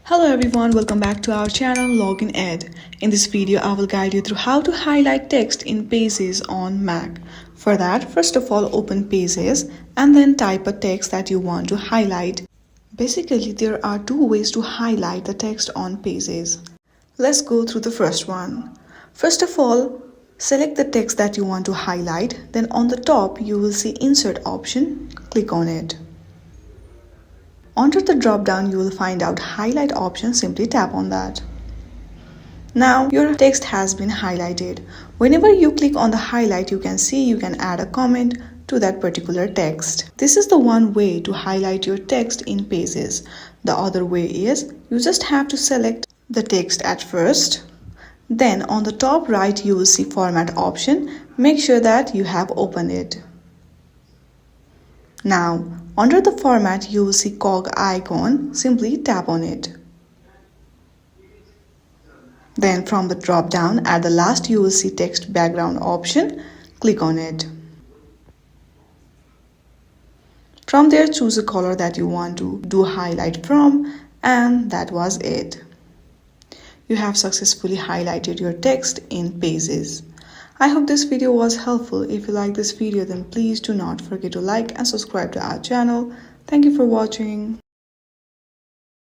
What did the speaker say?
Hello everyone, welcome back to our channel Login Ed. In this video, I will guide you through how to highlight text in Pages on Mac. For that, first of all, open Pages and then type a text that you want to highlight. Basically, there are two ways to highlight the text on Pages. Let's go through the first one. First of all, select the text that you want to highlight. Then on the top, you will see Insert option. Click on it. Under the drop-down, you will find out Highlight option. Simply tap on that. Now your text has been highlighted. Whenever you click on the highlight, you can see you can add a comment to that particular text. This is the one way to highlight your text in Pages. The other way is you just have to select the text at first. Then on the top right, you will see Format option. Make sure that you have opened it. Now, under the format, you will see cog icon. Simply tap on it. Then from the drop down, at the last, you will see text background option. Click on it. From there, choose a color that you want to do highlight from, and that was it. You have successfully highlighted your text in Pages. I hope this video was helpful. If you like this video, then please do not forget to like and subscribe to our channel. Thank you for watching.